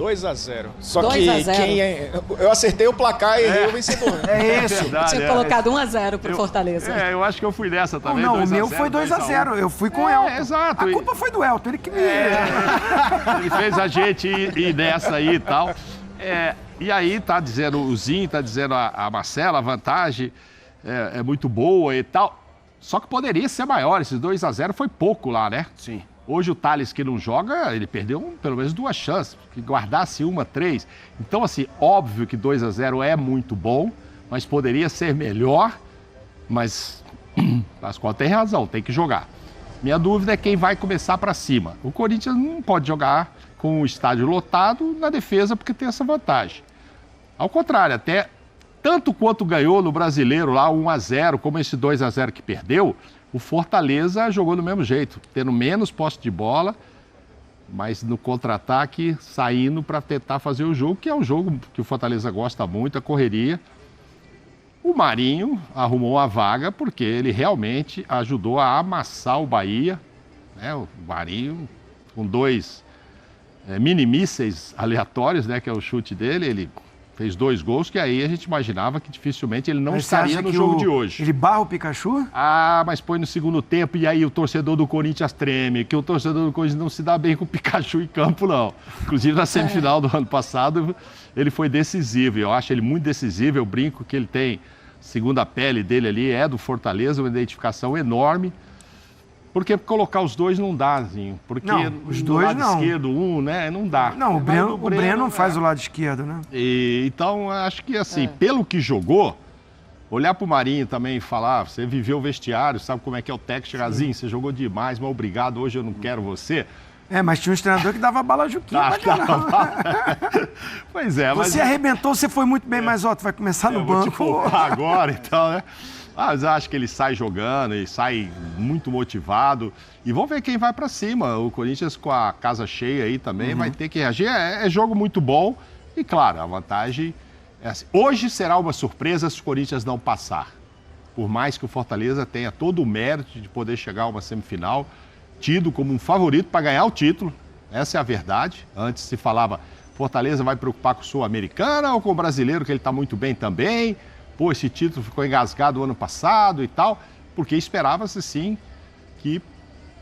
2-0. Só 2 que a 0. eu acertei o placar e errei o vencedor. É isso. Verdade, Tinha colocado 1-0 pro Fortaleza. Eu acho que eu fui dessa também. Não, o 2 a meu 0, foi 2-0. Eu fui com o Elton. Exato. A culpa foi do Elton, ele que me... Ele fez a gente ir nessa aí e tal. E aí tá dizendo o Zinho, tá dizendo a Marcela, a vantagem é muito boa e tal. Só que poderia ser maior. Esses 2 a 0 foi pouco lá, né? Sim. Hoje o Thales, que não joga, ele perdeu pelo menos 2 chances. Que guardasse 1, 3. Então, assim, óbvio que 2 a 0 é muito bom, mas poderia ser melhor. Mas Pascoal tem razão, tem que jogar. Minha dúvida é quem vai começar para cima. O Corinthians não pode jogar com o estádio lotado na defesa porque tem essa vantagem. Ao contrário, até tanto quanto ganhou no Brasileiro lá 1 a 0, como esse 2 a 0 que perdeu, o Fortaleza jogou do mesmo jeito, tendo menos posse de bola, mas no contra-ataque saindo para tentar fazer o jogo, que é um jogo que o Fortaleza gosta muito, a correria. O Marinho arrumou a vaga porque ele realmente ajudou a amassar o Bahia, né? O Marinho com 2 mini-mísseis aleatórios, né? Que é o chute dele, ele fez 2 gols, que aí a gente imaginava que dificilmente ele não estaria no jogo de hoje. Ele barra o Pikachu? Mas põe no segundo tempo e aí o torcedor do Corinthians treme, que o torcedor do Corinthians não se dá bem com o Pikachu em campo, não. Inclusive na semifinal do ano passado, ele foi decisivo. Eu acho ele muito decisivo, eu brinco que ele tem, segundo a pele dele ali, é do Fortaleza, uma identificação enorme. Porque colocar os dois não dá, Zinho. Porque não, os do dois lado não. esquerdo, né? Não dá. Não, o Breno faz o lado esquerdo, né? Então, acho que assim, pelo que jogou, olhar pro Marinho também e falar, você viveu o vestiário, sabe como é que é o técnico, chegar, Zinho, você jogou demais, mas obrigado, hoje eu não quero você. Mas tinha uns treinadores que dava bala Juquinha pra caramba. Pois é, mas... Você arrebentou, você foi muito bem, mas ó, tu vai começar no banco. Vou te poupar agora, então, né? Mas acho que ele sai jogando e sai muito motivado. E vamos ver quem vai para cima. O Corinthians com a casa cheia aí também vai ter que reagir. É jogo muito bom. E claro, a vantagem é assim. Hoje será uma surpresa se o Corinthians não passar. Por mais que o Fortaleza tenha todo o mérito de poder chegar a uma semifinal, tido como um favorito para ganhar o título. Essa é a verdade. Antes se falava, Fortaleza vai preocupar com o Sul-Americana ou com o brasileiro, que ele está muito bem também. Pô, esse título ficou engasgado o ano passado e tal, porque esperava-se sim que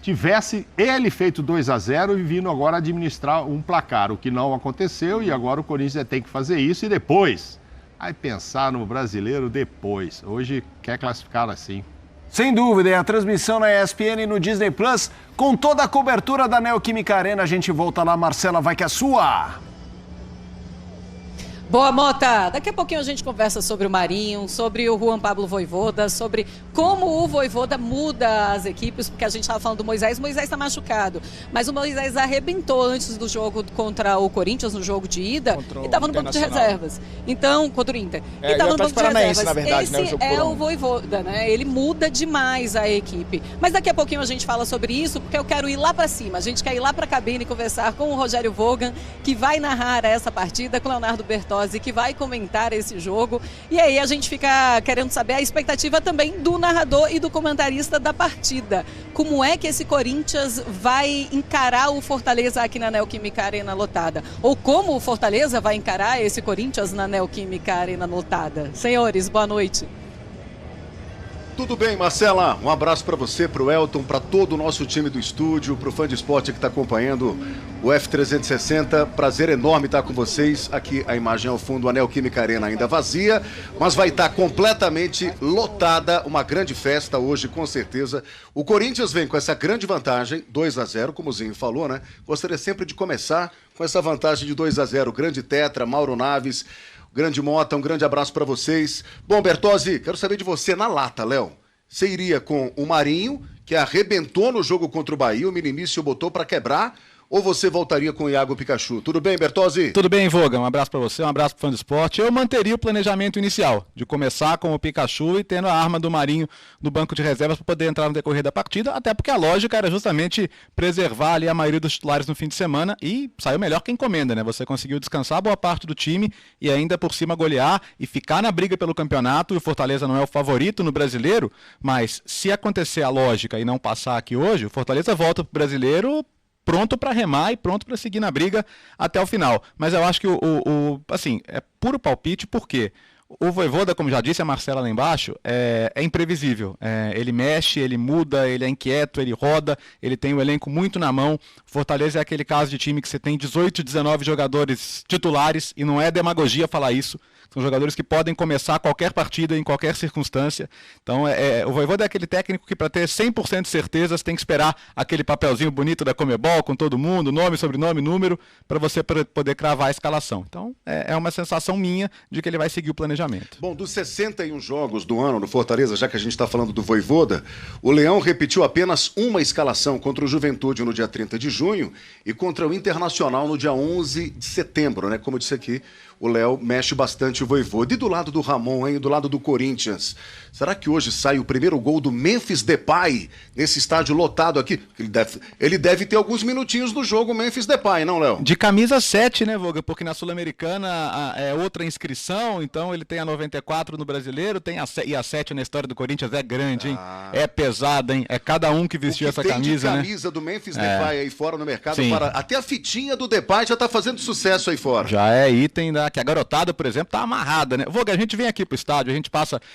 tivesse ele feito 2 a 0 e vindo agora administrar um placar, o que não aconteceu e agora o Corinthians tem que fazer isso e depois, aí pensar no brasileiro depois. Hoje quer classificar assim. Sem dúvida, e a transmissão na ESPN e no Disney Plus, com toda a cobertura da Neoquímica Arena, a gente volta lá, Marcela, vai que é sua! Boa, Mota! Daqui a pouquinho a gente conversa sobre o Marinho, sobre o Juan Pablo Vojvoda, sobre como o Vojvoda muda as equipes, porque a gente estava falando do Moisés, está machucado. Mas o Moisés arrebentou antes do jogo contra o Corinthians, no jogo de ida, e estava no banco de reservas. Então, contra o Inter. E estava no banco de reservas. Na verdade, esse é o Vojvoda, né? Ele muda demais a equipe. Mas daqui a pouquinho a gente fala sobre isso, porque eu quero ir lá para cima. A gente quer ir lá para a cabine e conversar com o Rogério Vogan, que vai narrar essa partida, com o Leonardo Bertozzi, que vai comentar esse jogo. E aí a gente fica querendo saber a expectativa também do narrador e do comentarista da partida. Como é que esse Corinthians vai encarar o Fortaleza aqui na Neoquímica Arena lotada? Ou como o Fortaleza vai encarar esse Corinthians na Neoquímica Arena lotada? Senhores, boa noite. Tudo bem, Marcela? Um abraço para você, para o Elton, para todo o nosso time do estúdio, para o fã de esporte que está acompanhando o F360. Prazer enorme estar com vocês. Aqui a imagem ao fundo, a Neoquímica Arena ainda vazia, mas vai estar completamente lotada. Uma grande festa hoje, com certeza. O Corinthians vem com essa grande vantagem, 2 a 0, como o Zinho falou, né? Gostaria sempre de começar com essa vantagem de 2 a 0. Grande Tetra, Mauro Naves, grande Mota, um grande abraço para vocês. Bom, Bertozzi, quero saber de você na lata, Léo. Você iria com o Marinho, que arrebentou no jogo contra o Bahia, o Minimício botou para quebrar, ou você voltaria com o Iago Pikachu? Tudo bem, Bertozzi? Tudo bem, Vogan. Um abraço para você, um abraço para o fã do esporte. Eu manteria o planejamento inicial, de começar com o Pikachu e tendo a arma do Marinho no banco de reservas para poder entrar no decorrer da partida, até porque a lógica era justamente preservar ali a maioria dos titulares no fim de semana e saiu melhor que encomenda, né? Você conseguiu descansar boa parte do time e ainda por cima golear e ficar na briga pelo campeonato. E o Fortaleza não é o favorito no Brasileiro, mas se acontecer a lógica e não passar aqui hoje, o Fortaleza volta pro Brasileiro pronto para remar e pronto para seguir na briga até o final. Mas eu acho que assim, é puro palpite, por quê? O Vojvoda, como já disse a Marcela lá embaixo, é imprevisível. Ele mexe, ele muda, ele é inquieto, ele roda, ele tem o elenco muito na mão. Fortaleza é aquele caso de time que você tem 18, 19 jogadores titulares, e não é demagogia falar isso. São jogadores que podem começar qualquer partida, em qualquer circunstância. Então, o Vojvoda é aquele técnico que, para ter 100% de certeza, você tem que esperar aquele papelzinho bonito da Conmebol, com todo mundo, nome, sobrenome, número, para você poder cravar a escalação. Então, é uma sensação minha de que ele vai seguir o planejamento. Bom, dos 61 jogos do ano no Fortaleza, já que a gente está falando do Vojvoda, o Leão repetiu apenas uma escalação contra o Juventude no dia 30 de junho e contra o Internacional no dia 11 de setembro, né? Como eu disse aqui, o Léo mexe bastante o Vojvoda. E do lado do Ramon, hein? Do lado do Corinthians, será que hoje sai o primeiro gol do Memphis Depay nesse estádio lotado aqui? Ele deve ter alguns minutinhos no jogo, o Memphis Depay, não, Léo? De camisa 7, né, Voga? Porque na Sul-Americana é outra inscrição, então ele tem a 94 no Brasileiro, e a 7 na história do Corinthians é grande, hein? É pesada, hein? É cada um que vestiu essa camisa, né? A camisa do Memphis Depay aí fora no mercado, até a fitinha do Depay já tá fazendo sucesso aí fora. Já é item que a garotada, por exemplo, tá amarrada, né? Voga, a gente vem aqui pro estádio, a gente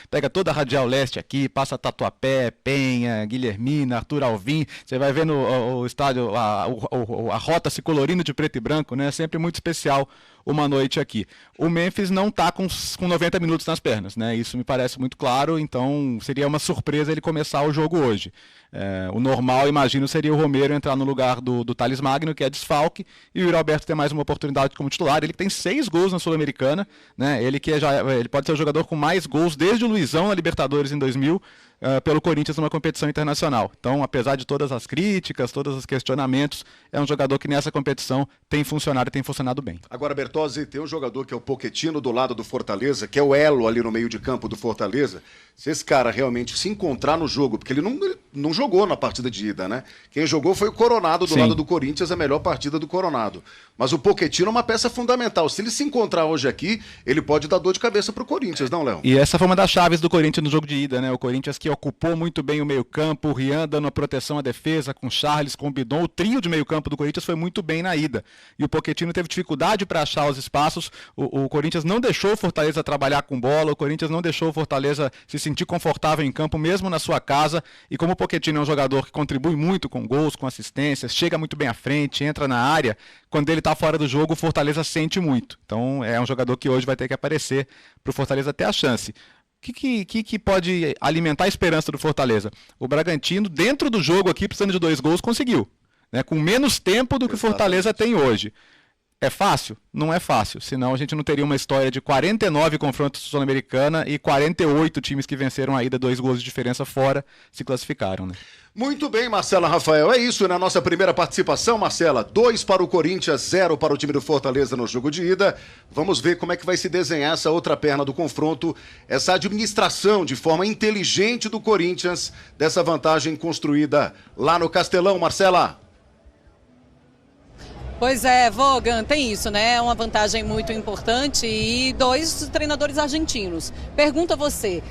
pega toda a Radial Leste aqui, passa Tatuapé, Penha, Guilhermina, Arthur Alvim, você vai ver no estádio a rota se colorindo de preto e branco, né? É sempre muito especial uma noite aqui. O Memphis não tá com 90 minutos nas pernas, né? Isso me parece muito claro, então seria uma surpresa ele começar o jogo hoje. O normal, imagino, seria o Romero entrar no lugar do Thales Magno, que é desfalque, e o Yuri Alberto ter mais uma oportunidade como titular. Ele que tem 6 gols na Sul-Americana, né? Ele pode ser o jogador com mais gols desde o Luizão na Libertadores em 2000, pelo Corinthians numa competição internacional. Então, apesar de todas as críticas, todos os questionamentos, é um jogador que nessa competição tem funcionado e tem funcionado bem. Agora, Bertozzi, tem um jogador que é o Pochettino do lado do Fortaleza, que é o elo ali no meio de campo do Fortaleza. Se esse cara realmente se encontrar no jogo, porque ele não jogou na partida de ida, né? Quem jogou foi o Coronado do lado do Corinthians, a melhor partida do Coronado. Mas o Pochettino é uma peça fundamental. Se ele se encontrar hoje aqui, ele pode dar dor de cabeça pro Corinthians, não, Léo? E essa foi uma das chaves do Corinthians no jogo de ida, né? O Corinthians que ocupou muito bem o meio-campo, o Rian dando a proteção à defesa, com Charles, com Bidon. O trio de meio-campo do Corinthians foi muito bem na ida. E o Pochettino teve dificuldade para achar os espaços. O Corinthians não deixou o Fortaleza trabalhar com bola, o Corinthians não deixou o Fortaleza se sentir confortável em campo, mesmo na sua casa. E como o Pochettino é um jogador que contribui muito com gols, com assistências, chega muito bem à frente, entra na área, quando ele está fora do jogo, o Fortaleza sente muito. Então é um jogador que hoje vai ter que aparecer para o Fortaleza ter a chance. O que pode alimentar a esperança do Fortaleza? O Bragantino, dentro do jogo aqui, precisando de 2 gols, conseguiu, né? Com menos tempo do que o Fortaleza tem hoje. É fácil? Não é fácil, senão a gente não teria uma história de 49 confrontos Sul-Americana e 48 times que venceram a ida, 2 gols de diferença fora, se classificaram, né? Muito bem, Marcela Rafael. É isso, né? Nossa primeira participação, Marcela. 2 para o Corinthians, 0 para o time do Fortaleza no jogo de ida. Vamos ver como é que vai se desenhar essa outra perna do confronto, essa administração de forma inteligente do Corinthians, dessa vantagem construída lá no Castelão, Marcela. Pois é, Vogan, tem isso, né? É uma vantagem muito importante e 2 treinadores argentinos. Pergunta você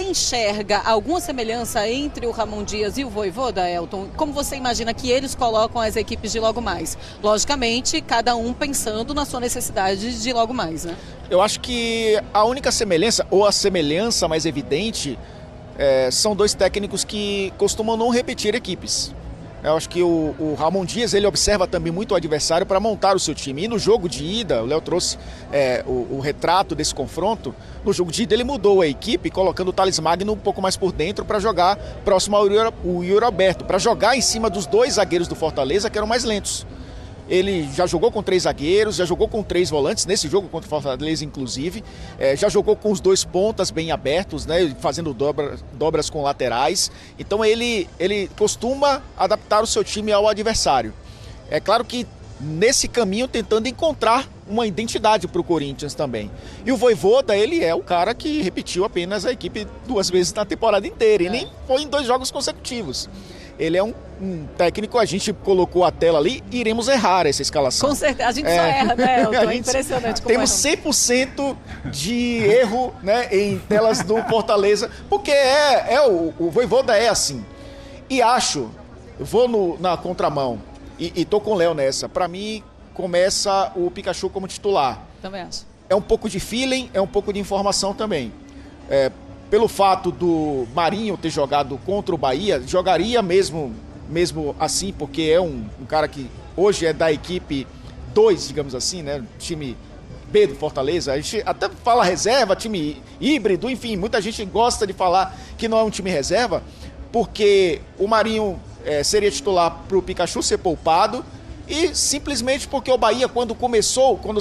enxerga alguma semelhança entre o Ramon Dias e o Vojvoda, Elton? Como você imagina que eles colocam as equipes de logo mais? Logicamente, cada um pensando na sua necessidade de logo mais, né? Eu acho que a única semelhança, ou a semelhança mais evidente, são 2 técnicos que costumam não repetir equipes. Eu acho que o Ramon Dias, ele observa também muito o adversário para montar o seu time. E no jogo de ida, o Léo trouxe o retrato desse confronto. No jogo de ida ele mudou a equipe, colocando o Thales Magno um pouco mais por dentro para jogar próximo ao Yuri Alberto, para jogar em cima dos 2 zagueiros do Fortaleza que eram mais lentos. Ele já jogou com 3 zagueiros, já jogou com 3 volantes, nesse jogo contra o Fortaleza, inclusive. Já jogou com os 2 pontas bem abertos, né, fazendo dobras com laterais. Então ele costuma adaptar o seu time ao adversário. É claro que nesse caminho tentando encontrar uma identidade para o Corinthians também. E o Vojvoda, ele é o cara que repetiu apenas a equipe 2 vezes na temporada inteira. E nem foi em 2 jogos consecutivos. Ele é um técnico, a gente colocou a tela ali, iremos errar essa escalação. Com certeza, a gente só erra, né? É impressionante como temos 100% de erro, né, em telas do Fortaleza, porque o Vojvoda é assim. E acho, eu vou na contramão, e tô com o Léo nessa. Para mim, começa o Pikachu como titular. Também acho. É um pouco de feeling, é um pouco de informação também. Pelo fato do Marinho ter jogado contra o Bahia, jogaria mesmo assim, porque é um cara que hoje é da equipe 2, digamos assim, né? Time B do Fortaleza. A gente até fala reserva, time híbrido, enfim, muita gente gosta de falar que não é um time reserva, porque o Marinho seria titular para o Pikachu ser poupado, e simplesmente porque o Bahia, quando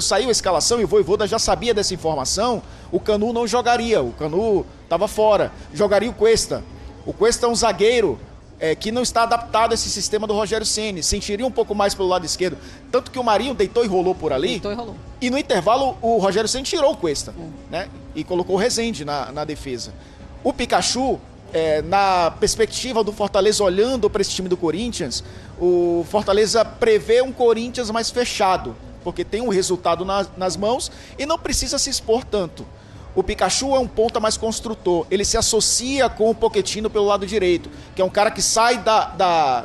saiu a escalação, e o Vojvoda já sabia dessa informação, o Canu não jogaria, o Canu estava fora, jogaria o Cuesta. O Cuesta é um zagueiro que não está adaptado a esse sistema do Rogério Ceni, sentiria um pouco mais pelo lado esquerdo, tanto que o Marinho deitou e rolou por ali, e no intervalo o Rogério Ceni tirou o Cuesta, né? E colocou o Rezende na defesa. O Pikachu, na perspectiva do Fortaleza, olhando para esse time do Corinthians, o Fortaleza prevê um Corinthians mais fechado, porque tem um resultado nas mãos e não precisa se expor tanto. O Pikachu é um ponta mais construtor, ele se associa com o Pochettino pelo lado direito, que é um cara que sai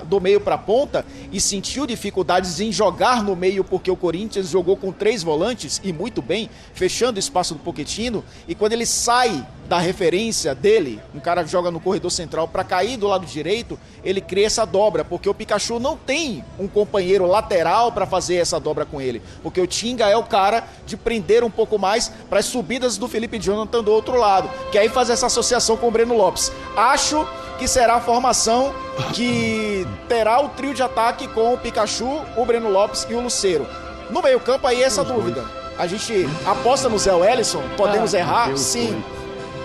do meio para a ponta e sentiu dificuldades em jogar no meio, porque o Corinthians jogou com 3 volantes e muito bem, fechando o espaço do Pochettino, e quando ele sai da referência dele, um cara que joga no corredor central, para cair do lado direito, ele cria essa dobra, porque o Pikachu não tem um companheiro lateral para fazer essa dobra com ele, porque o Tinga é o cara de prender um pouco mais para as subidas do Felipe Jonathan do outro lado, que aí faz essa associação com o Breno Lopes. Acho que será a formação que terá o trio de ataque com o Pikachu, o Breno Lopes e o Lucero. No meio campo aí essa dúvida. A gente aposta no Zé Wellison, podemos errar, sim.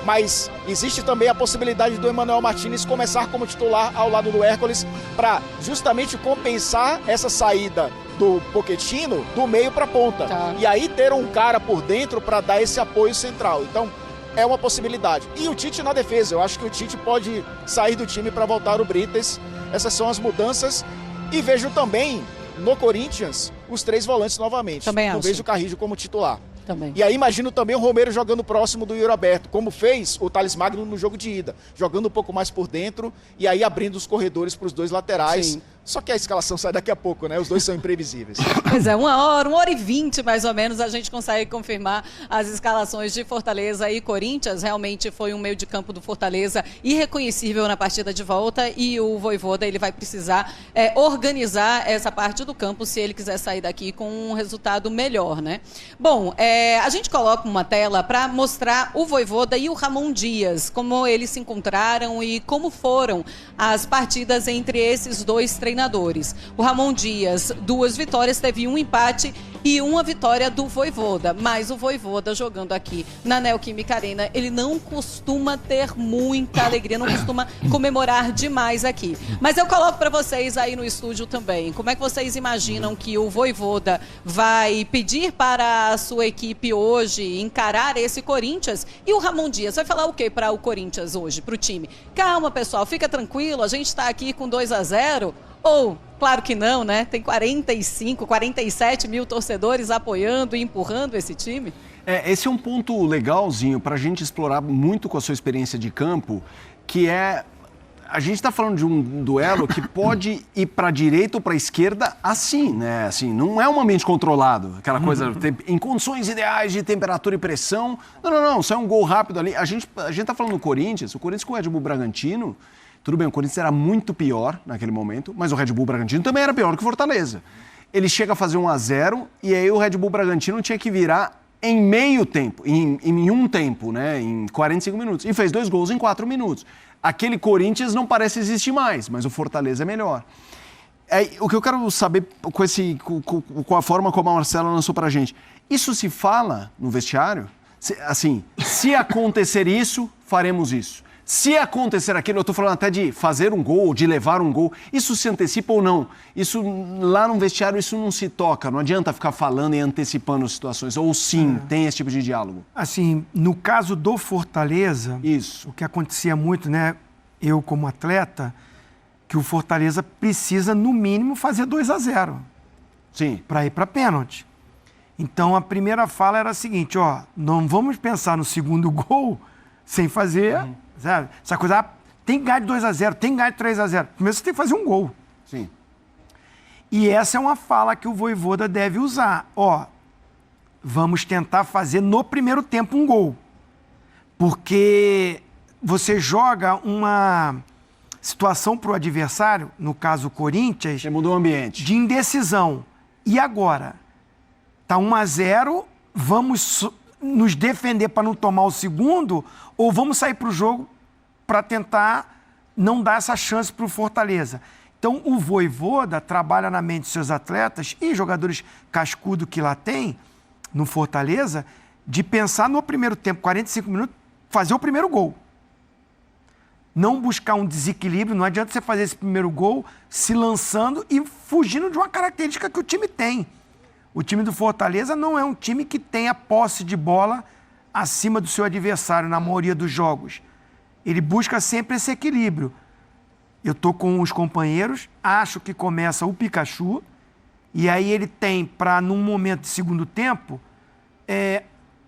Mas existe também a possibilidade do Emmanuel Martinez começar como titular ao lado do Hércules para justamente compensar essa saída do Pochettino do meio para a ponta. E aí ter um cara por dentro para dar esse apoio central. Então é uma possibilidade. E o Tite na defesa. Eu acho que o Tite pode sair do time para voltar o Brites. Essas são as mudanças. E vejo também no Corinthians os 3 volantes novamente. Também acho. Eu vejo o Carrillo como titular. Também. E aí imagino também o Romero jogando próximo do Yuri Alberto, como fez o Thales Magno no jogo de ida, jogando um pouco mais por dentro e aí abrindo os corredores para os 2 laterais. Sim. Só que a escalação sai daqui a pouco, né? Os 2 são imprevisíveis. Pois é, 1h20 mais ou menos, a gente consegue confirmar as escalações de Fortaleza e Corinthians. Realmente foi um meio de campo do Fortaleza irreconhecível na partida de volta, e o Vojvoda, ele vai precisar organizar essa parte do campo se ele quiser sair daqui com um resultado melhor, né? Bom, a gente coloca uma tela para mostrar o Vojvoda e o Ramon Dias, como eles se encontraram e como foram as partidas entre esses 2 treinadores. O Ramon Dias, 2 vitórias, teve 1 empate e 1 vitória do Vojvoda. Mas o Vojvoda jogando aqui na Neoquímica Arena, ele não costuma ter muita alegria, não costuma comemorar demais aqui. Mas eu coloco para vocês aí no estúdio também. Como é que vocês imaginam que o Vojvoda vai pedir para a sua equipe hoje encarar esse Corinthians? E o Ramon Dias vai falar o que para o Corinthians hoje, para o time? Calma, pessoal, fica tranquilo, a gente está aqui com 2-0. Ou, claro que não, né? Tem 45, 47 mil torcedores apoiando e empurrando esse time. Esse é um ponto legalzinho para a gente explorar muito com a sua experiência de campo, que é... A gente está falando de um duelo que pode ir para a direita ou para a esquerda assim, né? Assim, não é um ambiente controlado, aquela coisa em condições ideais de temperatura e pressão. Não, só é um gol rápido ali. A gente está falando do Corinthians, o Corinthians com o Red Bull Bragantino. Tudo bem, o Corinthians era muito pior naquele momento, mas o Red Bull Bragantino também era pior que o Fortaleza. Ele chega a fazer 1-0 e aí o Red Bull Bragantino tinha que virar em meio tempo, em um tempo, né? Em 45 minutos. E fez 2 gols em 4 minutos. Aquele Corinthians não parece existir mais, mas o Fortaleza é melhor. O que eu quero saber com a forma como a Marcela lançou pra gente, isso se fala no vestiário? Se acontecer isso, faremos isso. Se acontecer aquilo, eu estou falando até de fazer um gol, de levar um gol, isso se antecipa ou não? Isso, lá no vestiário, isso não se toca, não adianta ficar falando e antecipando situações, ou sim, tem esse tipo de diálogo? Assim, no caso do Fortaleza, o que acontecia muito, né, eu como atleta, que o Fortaleza precisa, no mínimo, fazer 2-0. Sim. Para ir para pênalti. Então, a primeira fala era a seguinte, não vamos pensar no segundo gol sem fazer... Sabe? Essa coisa, tem que ganhar de 2-0, tem que ganhar de 3-0. Primeiro você tem que fazer um gol. Sim. E essa é uma fala que o Vojvoda deve usar. Ó, vamos tentar fazer no primeiro tempo um gol. Porque você joga uma situação para o adversário, no caso o Corinthians... Você mudou o ambiente. De indecisão. E agora? Tá 1-0, vamos nos defender para não tomar o segundo ou vamos sair para o jogo para tentar não dar essa chance para o Fortaleza? Então, o Vojvoda trabalha na mente dos seus atletas e jogadores cascudo que lá tem, no Fortaleza, de pensar no primeiro tempo, 45 minutos, fazer o primeiro gol. Não buscar um desequilíbrio, não adianta você fazer esse primeiro gol se lançando e fugindo de uma característica que o time tem. O time do Fortaleza não é um time que tem a posse de bola acima do seu adversário na maioria dos jogos. Ele busca sempre esse equilíbrio. Eu tô com os companheiros, acho que começa o Pikachu, e aí ele tem para, num momento de segundo tempo,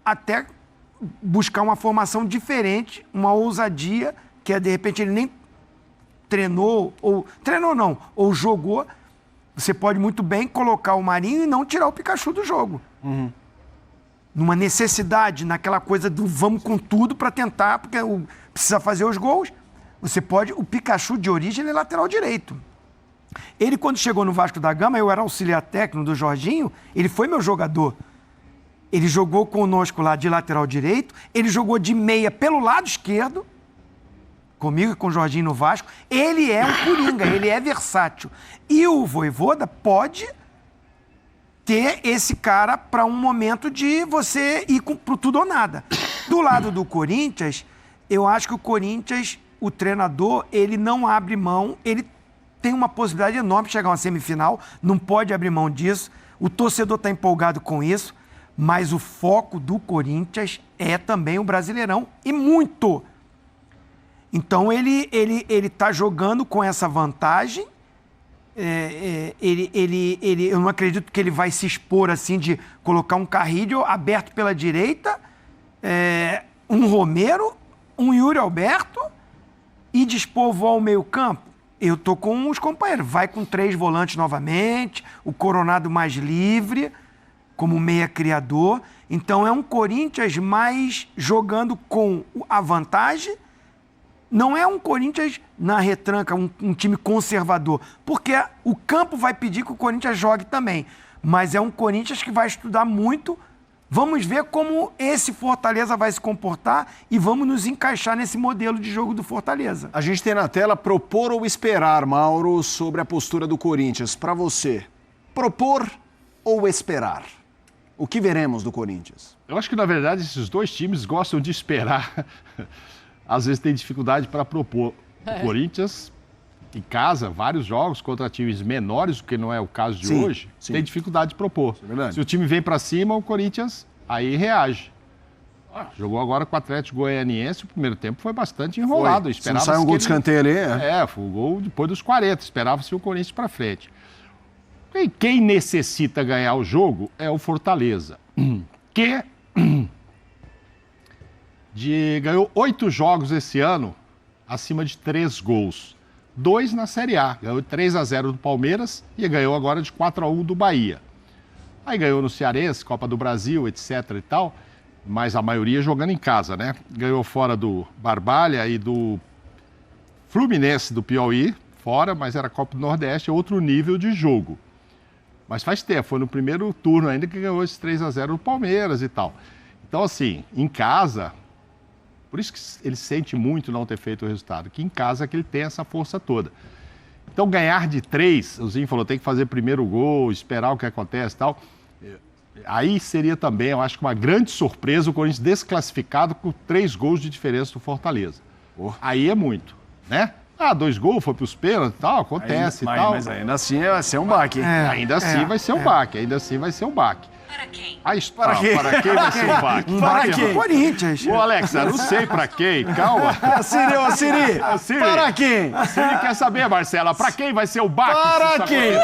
até buscar uma formação diferente, uma ousadia, que é, de repente, ele nem treinou, ou jogou. Você pode muito bem colocar o Marinho e não tirar o Pikachu do jogo. Uhum. Numa necessidade, naquela coisa do vamos com tudo para tentar, porque precisa fazer os gols. Você pode... O Pikachu, de origem, ele é lateral direito. Ele, quando chegou no Vasco da Gama, eu era auxiliar técnico do Jorginho, ele foi meu jogador. Ele jogou conosco lá de lateral direito, ele jogou de meia pelo lado esquerdo, comigo e com o Jorginho no Vasco. Ele é um coringa, ele é versátil. E o Vojvoda pode ter esse cara para um momento de você ir pro tudo ou nada. Do lado do Corinthians, eu acho que o Corinthians, o treinador, ele não abre mão, ele tem uma possibilidade enorme de chegar a uma semifinal, não pode abrir mão disso. O torcedor está empolgado com isso, mas o foco do Corinthians é também o Brasileirão, e muito. Então, ele está jogando com essa vantagem. Eu não acredito que ele vai se expor assim de colocar um Carrillo aberto pela direita, um Romero, um Yuri Alberto e despovoar o meio campo. Eu tô com os companheiros. Vai com 3 volantes novamente, o Coronado mais livre, como meia criador. Então é um Corinthians mais jogando com a vantagem. Não é um Corinthians na retranca, um time conservador, porque o campo vai pedir que o Corinthians jogue também. Mas é um Corinthians que vai estudar muito. Vamos ver como esse Fortaleza vai se comportar e vamos nos encaixar nesse modelo de jogo do Fortaleza. A gente tem na tela propor ou esperar, Mauro, sobre a postura do Corinthians. Para você, propor ou esperar? O que veremos do Corinthians? Eu acho que, na verdade, esses dois times gostam de esperar. Às vezes tem dificuldade para propor. O Corinthians, em casa, vários jogos contra times menores, o que não é o caso de hoje, tem dificuldade de propor. Se o time vem para cima, o Corinthians aí reage. Jogou agora com o Atlético Goianiense, o primeiro tempo foi bastante enrolado. Se não sai um gol de escanteio ali, foi o gol depois dos 40, esperava-se o Corinthians para frente. E quem necessita ganhar o jogo é o Fortaleza, que ganhou 8 jogos esse ano, acima de 3 gols. 2 na Série A. Ganhou 3-0 do Palmeiras e ganhou agora de 4-1 do Bahia. Aí ganhou no Cearense, Copa do Brasil, etc e tal, mas a maioria jogando em casa, né? Ganhou fora do Barbalha e do Fluminense do Piauí, fora, mas era Copa do Nordeste, é outro nível de jogo. Mas faz tempo, foi no primeiro turno ainda que ganhou esse 3-0 do Palmeiras e tal. Então, assim, em casa... Por isso que ele sente muito não ter feito o resultado, que em casa é que ele tem essa força toda. Então, ganhar de 3, o Zinho falou, tem que fazer primeiro gol, esperar o que acontece e tal. Aí seria também, eu acho que uma grande surpresa o Corinthians desclassificado com 3 gols de diferença do Fortaleza. Aí é muito, né? 2 gols, foi para os pênaltis e tal, acontece e tal. Mas ainda assim vai ser um baque, hein? Ainda assim vai ser um baque, ainda assim vai ser um baque. Para quem? Para quem vai ser um baque? Para quem? Corinthians. Ô, Alexa, não sei para quem, calma. Siri, para quem? Siri quer saber, Marcela, para quem vai ser o baque? Para quem?